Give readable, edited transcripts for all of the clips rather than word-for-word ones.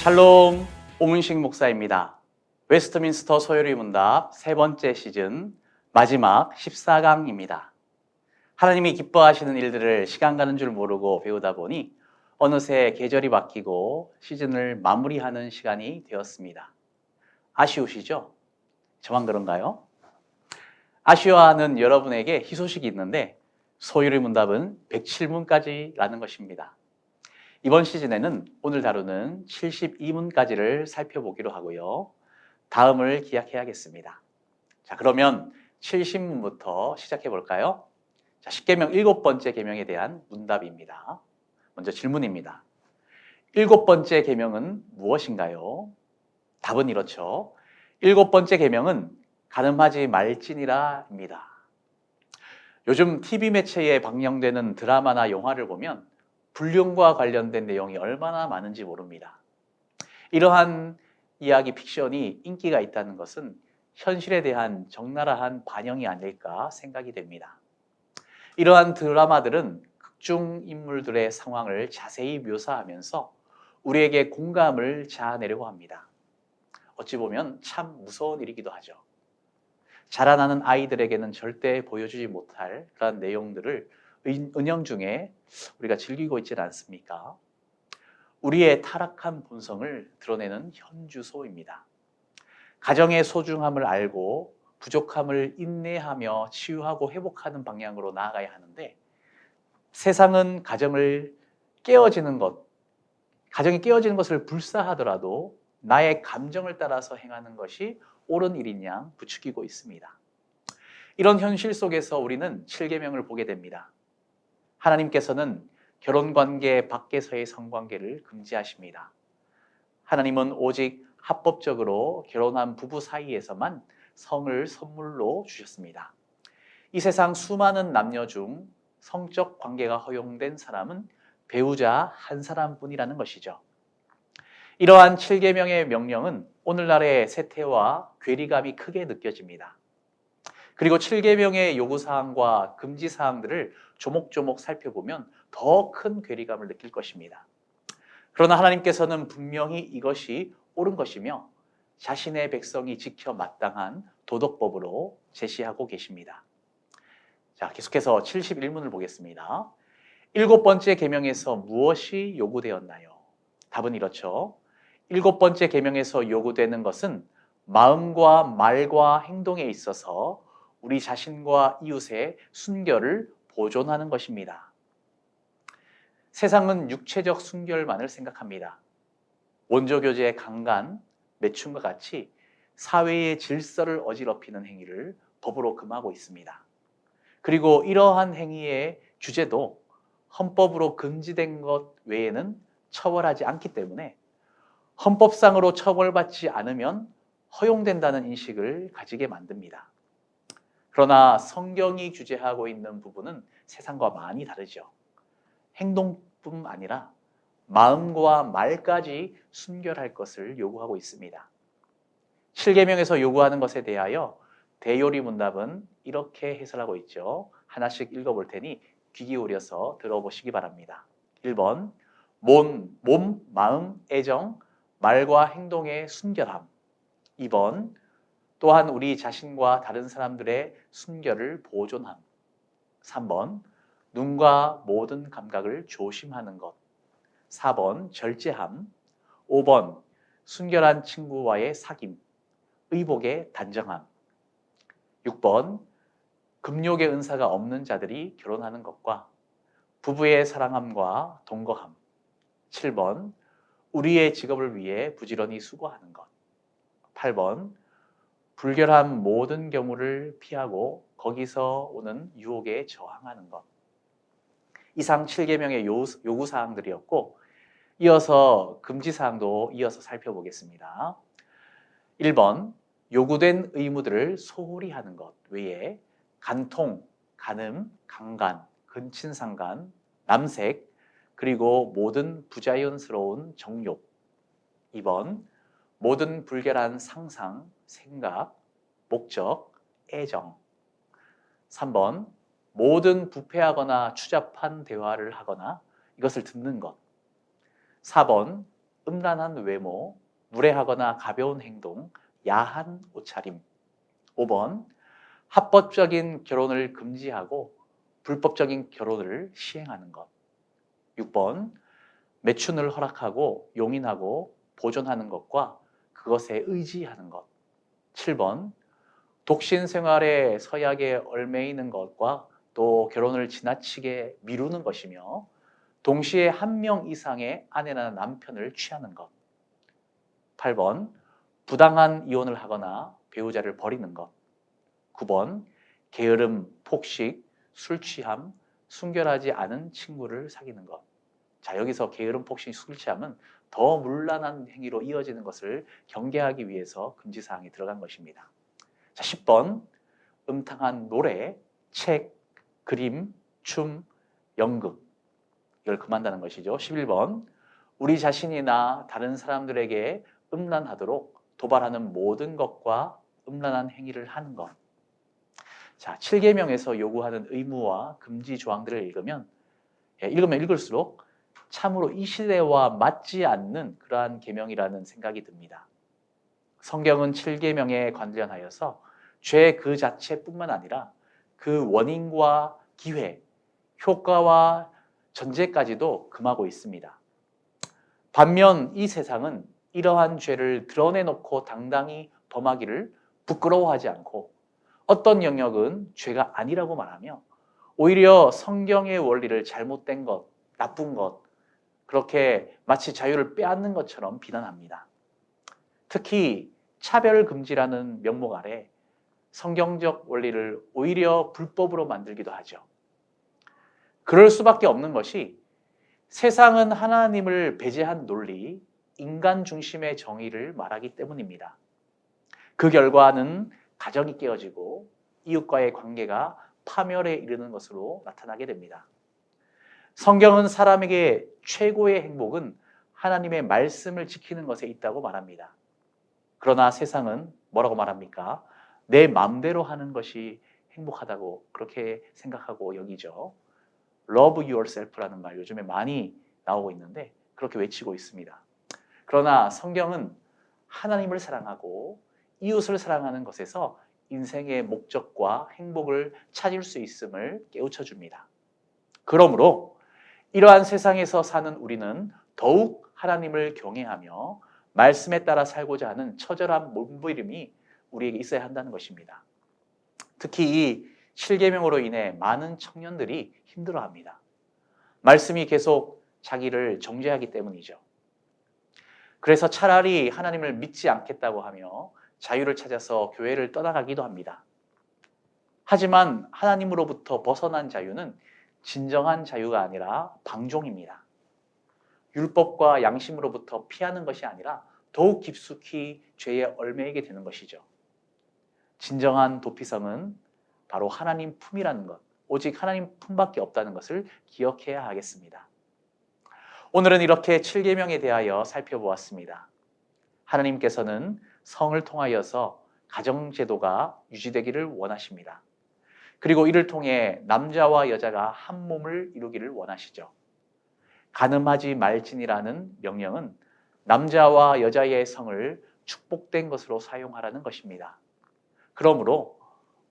샬롬, 오문식 목사입니다. 웨스트민스터 소요리 문답 세 번째 시즌 마지막 14강입니다. 하나님이 기뻐하시는 일들을 시간 가는 줄 모르고 배우다 보니 어느새 계절이 바뀌고 시즌을 마무리하는 시간이 되었습니다. 아쉬우시죠? 저만 그런가요? 아쉬워하는 여러분에게 희소식이 있는데 소요리 문답은 107문까지라는 것입니다. 이번 시즌에는 오늘 다루는 72문까지를 살펴보기로 하고요. 다음을 기약해야겠습니다. 자, 그러면 70문부터 시작해 볼까요? 자, 십계명 7번째 계명에 대한 문답입니다. 먼저 질문입니다. 7번째 계명은 무엇인가요? 답은 이렇죠. 7번째 계명은 간음하지 말지니라입니다. 요즘 TV 매체에 방영되는 드라마나 영화를 보면 불륜과 관련된 내용이 얼마나 많은지 모릅니다. 이러한 이야기 픽션이 인기가 있다는 것은 현실에 대한 적나라한 반영이 아닐까 생각이 됩니다. 이러한 드라마들은 극중 인물들의 상황을 자세히 묘사하면서 우리에게 공감을 자아내려고 합니다. 어찌 보면 참 무서운 일이기도 하죠. 자라나는 아이들에게는 절대 보여주지 못할 그런 내용들을 은연중에 우리가 즐기고 있지는 않습니까? 우리의 타락한 본성을 드러내는 현주소입니다. 가정의 소중함을 알고 부족함을 인내하며 치유하고 회복하는 방향으로 나아가야 하는데 세상은 가정이 깨어지는 것을 불사하더라도 나의 감정을 따라서 행하는 것이 옳은 일인 양 부추기고 있습니다. 이런 현실 속에서 우리는 7계명을 보게 됩니다. 하나님께서는 결혼관계 밖에서의 성관계를 금지하십니다. 하나님은 오직 합법적으로 결혼한 부부 사이에서만 성을 선물로 주셨습니다. 이 세상 수많은 남녀 중 성적 관계가 허용된 사람은 배우자 한 사람뿐이라는 것이죠. 이러한 7계명의 명령은 오늘날의 세태와 괴리감이 크게 느껴집니다. 그리고 7계명의 요구사항과 금지사항들을 조목조목 살펴보면 더 큰 괴리감을 느낄 것입니다. 그러나 하나님께서는 분명히 이것이 옳은 것이며 자신의 백성이 지켜 마땅한 도덕법으로 제시하고 계십니다. 자, 계속해서 71문을 보겠습니다. 7번째 계명에서 무엇이 요구되었나요? 답은 이렇죠. 7번째 계명에서 요구되는 것은 마음과 말과 행동에 있어서 우리 자신과 이웃의 순결을 보존하는 것입니다. 세상은 육체적 순결만을 생각합니다. 원조교제의 강간, 매춘과 같이 사회의 질서를 어지럽히는 행위를 법으로 금하고 있습니다. 그리고 이러한 행위의 규제도 헌법으로 금지된 것 외에는 처벌하지 않기 때문에 헌법상으로 처벌받지 않으면 허용된다는 인식을 가지게 만듭니다. 그러나 성경이 규제하고 있는 부분은 세상과 많이 다르죠. 행동뿐 아니라 마음과 말까지 순결할 것을 요구하고 있습니다. 7계명에서 요구하는 것에 대하여 대요리 문답은 이렇게 해설하고 있죠. 하나씩 읽어볼 테니 귀 기울여서 들어보시기 바랍니다. 1번, 몸, 마음, 애정, 말과 행동의 순결함. 2번, 또한 우리 자신과 다른 사람들의 순결을 보존함. 3번, 눈과 모든 감각을 조심하는 것. 4번, 절제함. 5번, 순결한 친구와의 사귐, 의복의 단정함. 6번, 금욕의 은사가 없는 자들이 결혼하는 것과 부부의 사랑함과 동거함. 7번, 우리의 직업을 위해 부지런히 수고하는 것. 8번, 불결한 모든 경우를 피하고 거기서 오는 유혹에 저항하는 것. 이상 7계명의 요구사항들이었고 이어서 금지사항도 이어서 살펴보겠습니다. 1번, 요구된 의무들을 소홀히 하는 것 외에 간통, 간음, 강간, 근친상간, 남색, 그리고 모든 부자연스러운 정욕. 2번, 모든 불결한 상상, 생각, 목적, 애정. 3번, 모든 부패하거나 추잡한 대화를 하거나 이것을 듣는 것. 4번, 음란한 외모, 무례하거나 가벼운 행동, 야한 옷차림. 5번, 합법적인 결혼을 금지하고 불법적인 결혼을 시행하는 것. 6번, 매춘을 허락하고 용인하고 보존하는 것과 그것에 의지하는 것. 7번, 독신 생활에 서약에 얽매이는 것과 또 결혼을 지나치게 미루는 것이며 동시에 한 명 이상의 아내나 남편을 취하는 것. 8번, 부당한 이혼을 하거나 배우자를 버리는 것. 9번, 게으름, 폭식, 술 취함, 순결하지 않은 친구를 사귀는 것. 자, 여기서 게으름, 폭식, 술 취함은 더 문란한 행위로 이어지는 것을 경계하기 위해서 금지사항이 들어간 것입니다. 자, 10번, 음탕한 노래, 책, 그림, 춤, 연극. 이걸 금한다는 것이죠. 11번, 우리 자신이나 다른 사람들에게 음란하도록 도발하는 모든 것과 음란한 행위를 하는 것. 자, 7계명에서 요구하는 의무와 금지 조항들을 읽으면 읽을수록 참으로 이 시대와 맞지 않는 그러한 계명이라는 생각이 듭니다. 성경은 7계명에 관련하여서 죄 그 자체뿐만 아니라 그 원인과 기회, 효과와 전제까지도 금하고 있습니다. 반면 이 세상은 이러한 죄를 드러내놓고 당당히 범하기를 부끄러워하지 않고 어떤 영역은 죄가 아니라고 말하며 오히려 성경의 원리를 잘못된 것, 나쁜 것, 그렇게 마치 자유를 빼앗는 것처럼 비난합니다. 특히 차별금지라는 명목 아래 성경적 원리를 오히려 불법으로 만들기도 하죠. 그럴 수밖에 없는 것이 세상은 하나님을 배제한 논리, 인간 중심의 정의를 말하기 때문입니다. 그 결과는 가정이 깨어지고 이웃과의 관계가 파멸에 이르는 것으로 나타나게 됩니다. 성경은 사람에게 최고의 행복은 하나님의 말씀을 지키는 것에 있다고 말합니다. 그러나 세상은 뭐라고 말합니까? 내 마음대로 하는 것이 행복하다고 그렇게 생각하고 여기죠. Love yourself라는 말 요즘에 많이 나오고 있는데 그렇게 외치고 있습니다. 그러나 성경은 하나님을 사랑하고 이웃을 사랑하는 것에서 인생의 목적과 행복을 찾을 수 있음을 깨우쳐 줍니다. 그러므로 이러한 세상에서 사는 우리는 더욱 하나님을 경외하며 말씀에 따라 살고자 하는 처절한 몸부림이 우리에게 있어야 한다는 것입니다. 특히 이 7계명으로 인해 많은 청년들이 힘들어합니다. 말씀이 계속 자기를 정죄하기 때문이죠. 그래서 차라리 하나님을 믿지 않겠다고 하며 자유를 찾아서 교회를 떠나가기도 합니다. 하지만 하나님으로부터 벗어난 자유는 진정한 자유가 아니라 방종입니다. 율법과 양심으로부터 피하는 것이 아니라 더욱 깊숙이 죄에 얽매이게 되는 것이죠. 진정한 도피성은 바로 하나님 품이라는 것, 오직 하나님 품밖에 없다는 것을 기억해야 하겠습니다. 오늘은 이렇게 7계명에 대하여 살펴보았습니다. 하나님께서는 성을 통하여서 가정제도가 유지되기를 원하십니다. 그리고 이를 통해 남자와 여자가 한 몸을 이루기를 원하시죠. 간음하지 말지니라는 명령은 남자와 여자의 성을 축복된 것으로 사용하라는 것입니다. 그러므로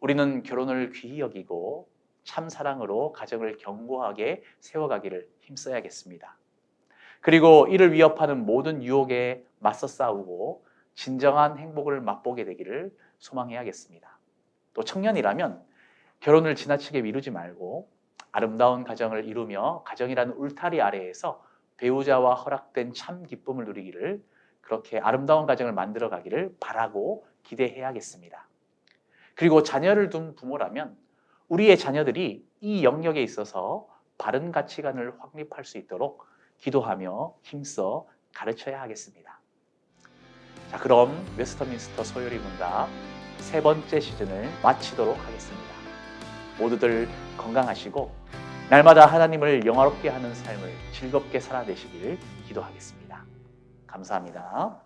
우리는 결혼을 귀히 여기고 참 사랑으로 가정을 견고하게 세워가기를 힘써야겠습니다. 그리고 이를 위협하는 모든 유혹에 맞서 싸우고 진정한 행복을 맛보게 되기를 소망해야겠습니다. 또 청년이라면 결혼을 지나치게 미루지 말고 아름다운 가정을 이루며 가정이라는 울타리 아래에서 배우자와 허락된 참 기쁨을 누리기를 그렇게 아름다운 가정을 만들어 가기를 바라고 기대해야겠습니다. 그리고 자녀를 둔 부모라면 우리의 자녀들이 이 영역에 있어서 바른 가치관을 확립할 수 있도록 기도하며 힘써 가르쳐야 하겠습니다. 자, 그럼 웨스터민스터 소요리 문답 3번째 시즌을 마치도록 하겠습니다. 모두들 건강하시고 날마다 하나님을 영화롭게 하는 삶을 즐겁게 살아내시기를 기도하겠습니다. 감사합니다.